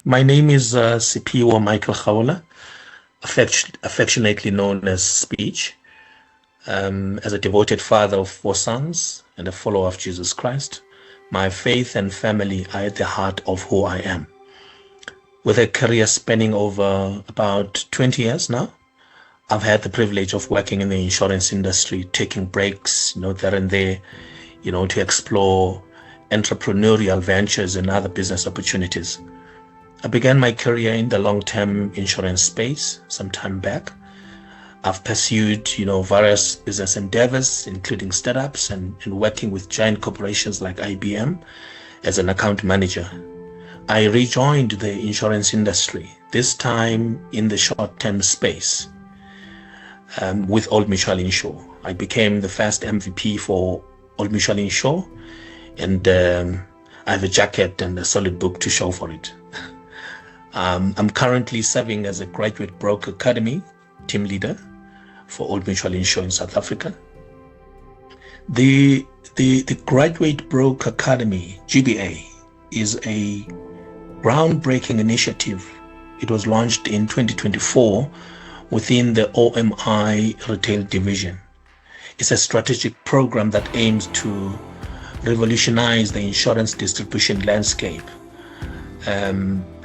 My name is Siphiwo Michael Rawula, affectionately known as Speech. As a devoted father of 4 sons and a follower of Jesus Christ, my faith and family are at the heart of who I am. With a career spanning over about 20 years now, I've had the privilege of working in the insurance industry, taking breaks, there and there, to explore entrepreneurial ventures and other business opportunities. I began my career in the long-term insurance space some time back. I've pursued, various business endeavors, including startups and working with giant corporations like IBM as an account manager. I rejoined the insurance industry, this time in the short-term space with Old Mutual Insure. I became the first MVP for Old Mutual Insure, and I have a jacket and a solid book to show for it. I'm currently serving as a graduate broker academy team leader for Old Mutual Insure in South Africa. The Graduate Broker Academy, GBA, is a groundbreaking initiative. It was launched in 2024 within the OMI Retail Division. It's a strategic program that aims to revolutionize the insurance distribution landscape,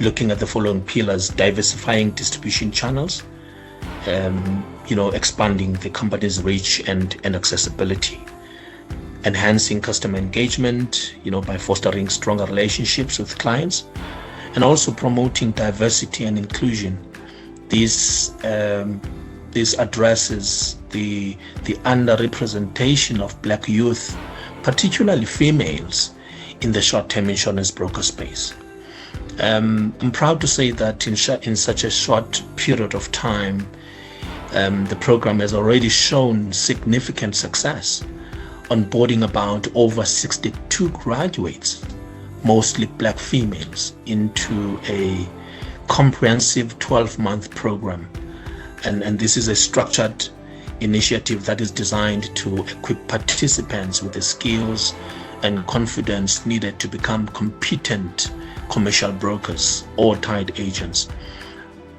looking at the following pillars: diversifying distribution channels, expanding the company's reach and accessibility, enhancing customer engagement, by fostering stronger relationships with clients, and also promoting diversity and inclusion. This addresses the underrepresentation of Black youth, particularly females, in the short-term insurance broker space. I'm proud to say that in such a short period of time, the program has already shown significant success, onboarding about over 62 graduates, mostly Black females, into a comprehensive 12-month program. And this is a structured initiative that is designed to equip participants with the skills and confidence needed to become competent commercial brokers or tied agents.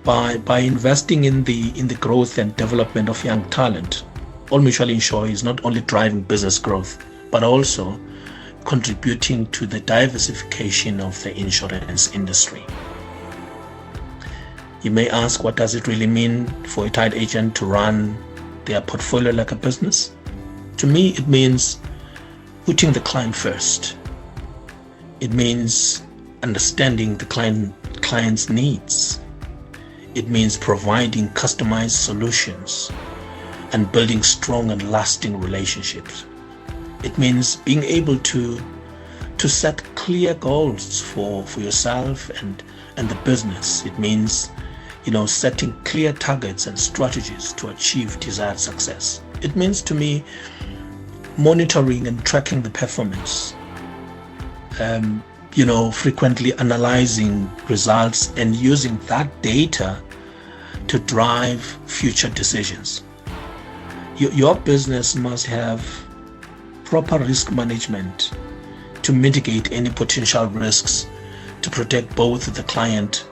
By investing in the growth and development of young talent, Old Mutual Insure is not only driving business growth, but also contributing to the diversification of the insurance industry. You may ask, what does it really mean for a tied agent to run their portfolio like a business? To me, it means putting the client first. It means understanding the client's needs. It means providing customized solutions and building strong and lasting relationships. It means being able to set clear goals for yourself and the business. It means setting clear targets and strategies to achieve desired success. It means to me monitoring and tracking the performance, frequently analyzing results and using that data to drive future decisions. Your business must have proper risk management to mitigate any potential risks, to protect both the client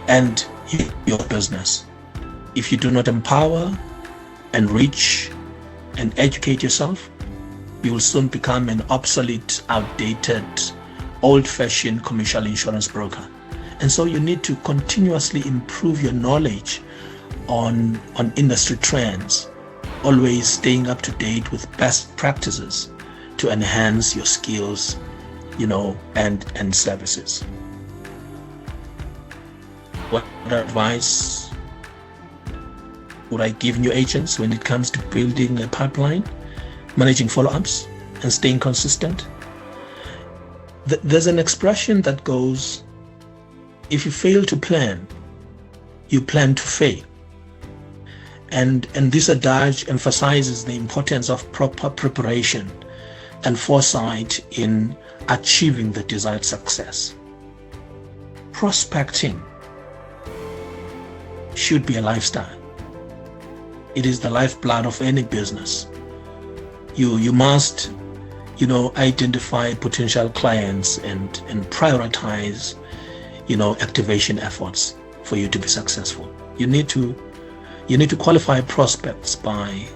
and your business. If you do not empower, enrich, and educate yourself, you will soon become an obsolete, outdated, old-fashioned commercial insurance broker. And so you need to continuously improve your knowledge on industry trends, always staying up to date with best practices to enhance your skills, and services. What advice would I give new agents when it comes to building a pipeline, managing follow-ups, and staying consistent? There's an expression that goes, if you fail to plan, you plan to fail. And this adage emphasizes the importance of proper preparation and foresight in achieving the desired success. Prospecting should be a lifestyle. It is the lifeblood of any business. You must, identify potential clients and prioritize, activation efforts for you to be successful. You need to qualify prospects by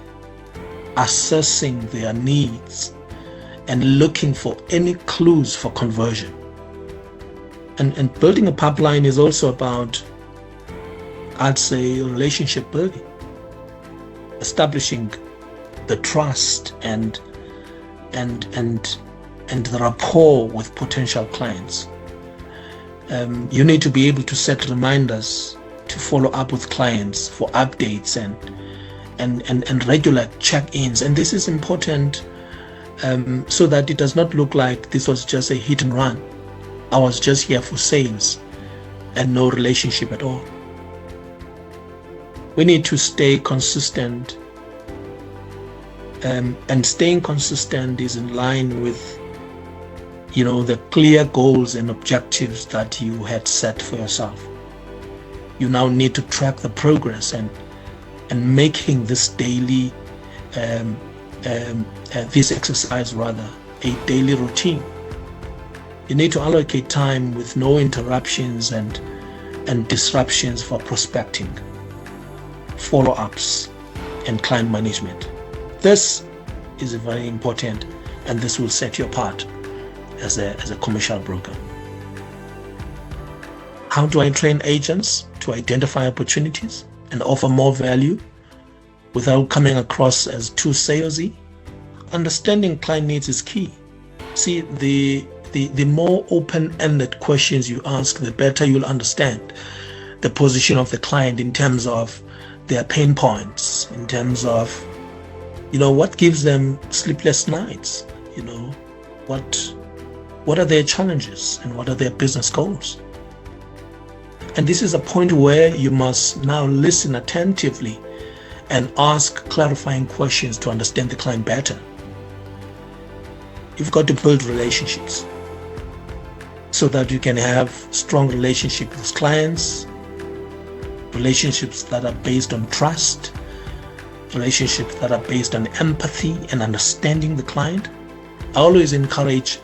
assessing their needs and looking for any clues for conversion. And building a pipeline is also about, I'd say, relationship building, establishing the trust and the rapport with potential clients. You need to be able to set reminders to follow up with clients for updates and regular check-ins. And this is important so that it does not look like this was just a hit and run. I was just here for sales and no relationship at all. We need to stay consistent, and staying consistent is in line with the clear goals and objectives that you had set for yourself. You now need to track the progress and making this daily this exercise rather a daily routine. You need to allocate time with no interruptions and disruptions for prospecting, follow-ups, and client management. This is very important, and this will set you apart as a commercial broker. How do I train agents to identify opportunities and offer more value without coming across as too salesy? Understanding client needs is key. See, the more open-ended questions you ask, the better you'll understand the position of the client in terms of their pain points, in terms of what gives them sleepless nights, what are their challenges and what are their business goals. And this is a point where you must now listen attentively and ask clarifying questions to understand the client better. You've got to build relationships so that you can have strong relationships with clients, relationships that are based on trust, relationships that are based on empathy and understanding the client. I always encourage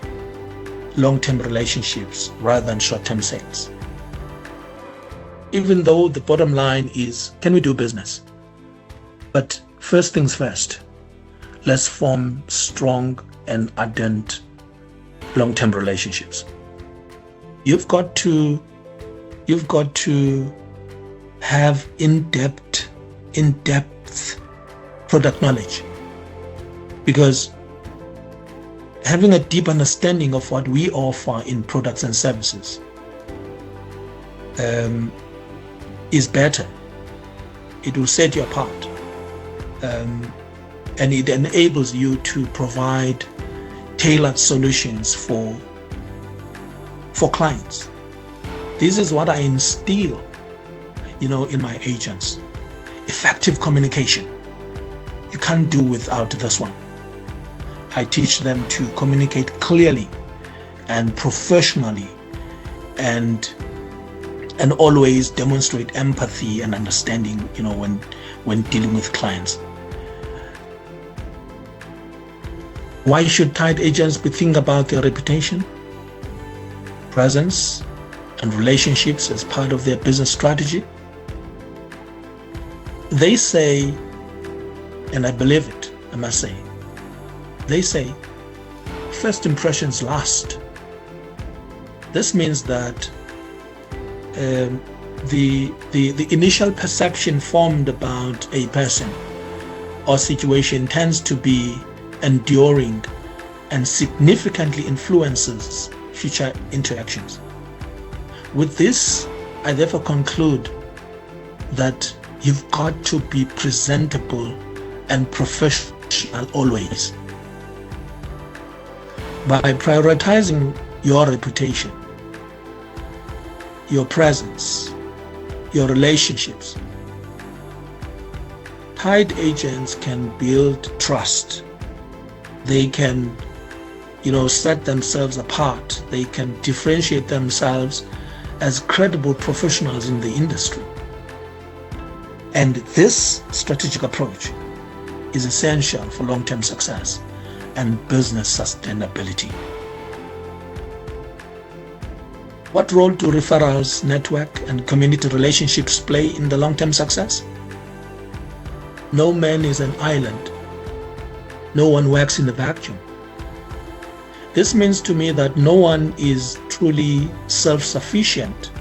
long-term relationships rather than short-term sales. Even though the bottom line is, can we do business? But first things first, let's form strong and ardent long-term relationships. You've got to have in-depth product knowledge, because having a deep understanding of what we offer in products and services is better. It will set you apart, and it enables you to provide tailored solutions for clients. This is what I instill in my agents. Effective communication. You can't do without this one. I teach them to communicate clearly and professionally, and always demonstrate empathy and understanding, when dealing with clients. Why should tied agents be thinking about their reputation, presence, and relationships as part of their business strategy? They say, and I believe it, I must say, they say, first impressions last. This means that the initial perception formed about a person or situation tends to be enduring and significantly influences future interactions. With this, I therefore conclude that you've got to be presentable and professional always. By prioritizing your reputation, your presence, your relationships, tied agents can build trust. They can, set themselves apart. They can differentiate themselves as credible professionals in the industry. And this strategic approach is essential for long-term success and business sustainability. What role do referrals, network, and community relationships play in the long-term success? No man is an island. No one works in a vacuum. This means to me that no one is truly self-sufficient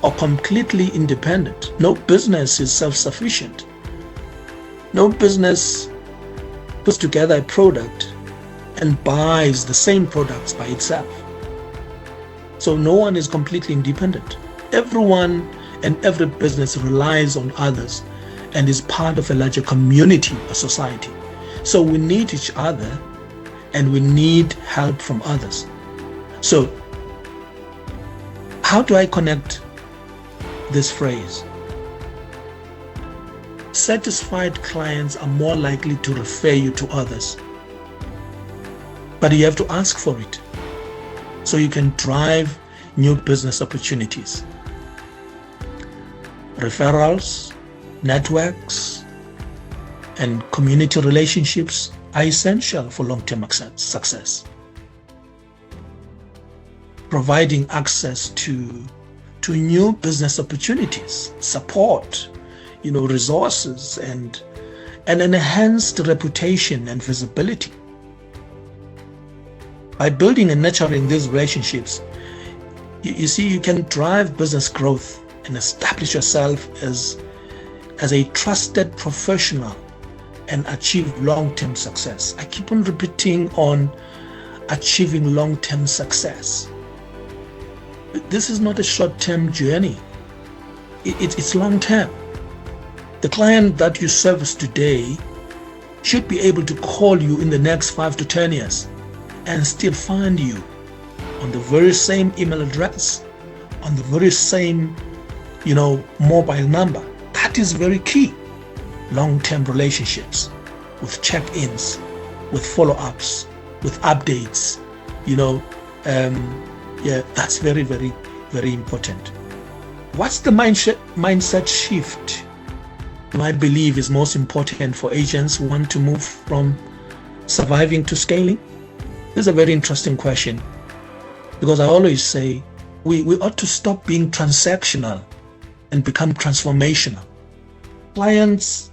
or completely independent. No business is self-sufficient. No business puts together a product and buys the same products by itself. So no one is completely independent. Everyone and every business relies on others and is part of a larger community or society. So we need each other and we need help from others. So how do I connect this phrase? Satisfied clients are more likely to refer you to others, but you have to ask for it so you can drive new business opportunities. Referrals, networks, and community relationships are essential for long-term success. Providing access to new business opportunities, support, resources, and an enhanced reputation and visibility. By building and nurturing these relationships, you see, you can drive business growth and establish yourself as a trusted professional and achieve long-term success. I keep on repeating on achieving long-term success. This is not a short-term journey. It's long-term. The client that you service today should be able to call you in the next 5 to 10 years and still find you on the very same email address, on the very same, mobile number. That is very key. Long-term relationships with check-ins, with follow-ups, with updates, that's very, very, very important. What's the mindset shift I believe is most important for agents who want to move from surviving to scaling? This is a very interesting question, because I always say we ought to stop being transactional and become transformational. Clients'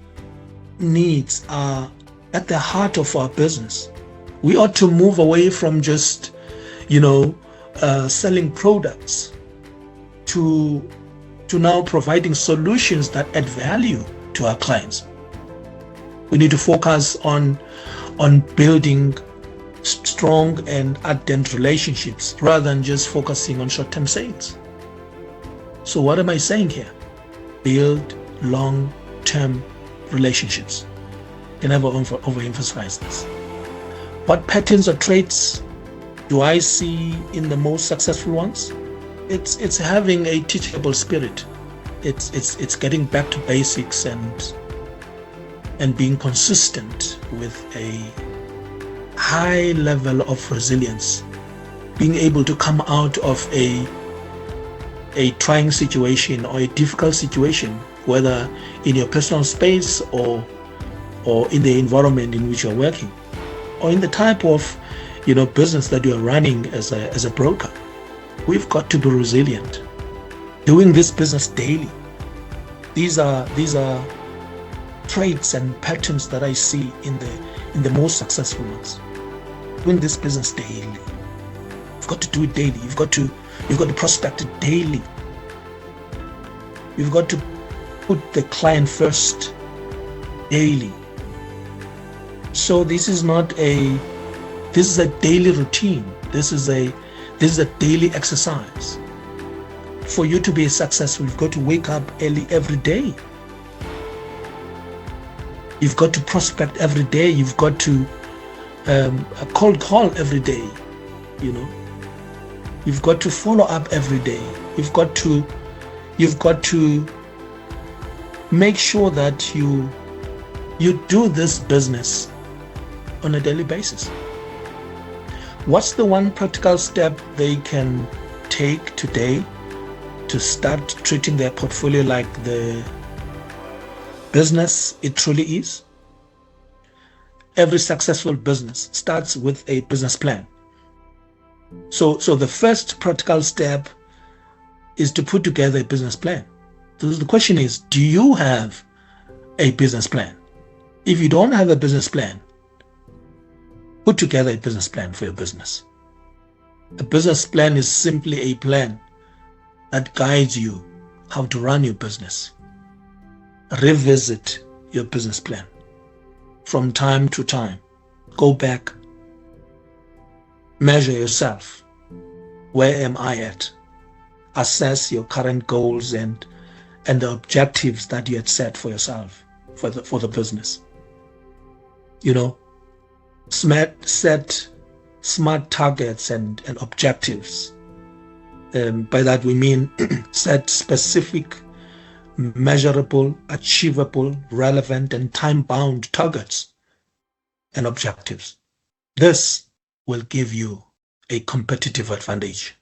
needs are at the heart of our business. We ought to move away from just, selling products to now providing solutions that add value to our clients. We need to focus on building strong and ardent relationships rather than just focusing on short-term sales. So what am I saying here? Build long-term relationships. Can never overemphasize this. What patterns or traits do I see in the most successful ones? It's having a teachable spirit. It's getting back to basics and being consistent with a high level of resilience. Being able to come out of a trying situation or a difficult situation, whether in your personal space or in the environment in which you're working, or in the type of business that you're running as a broker. We've got to be resilient. Doing this business daily. These are traits and patterns that I see in the most successful ones. Doing this business daily. You've got to do it daily. You've got to prospect it daily. You've got to put the client first daily. So this is a daily routine. This is a daily exercise. For you to be successful, you've got to wake up early every day. You've got to prospect every day. You've got to cold call every day. You've got to follow up every day. You've got to make sure that you do this business on a daily basis. What's the one practical step they can take today to start treating their portfolio like the business it truly is? Every successful business starts with a business plan. So the first practical step is to put together a business plan. So the question is, do you have a business plan? If you don't have a business plan, put together a business plan for your business. A business plan is simply a plan that guides you how to run your business. Revisit your business plan from time to time. Go back, measure yourself. Where am I at? Assess your current goals and the objectives that you had set for yourself, for the business. Set smart targets and objectives. By that we mean set specific, measurable, achievable, relevant, and time-bound targets and objectives. This will give you a competitive advantage.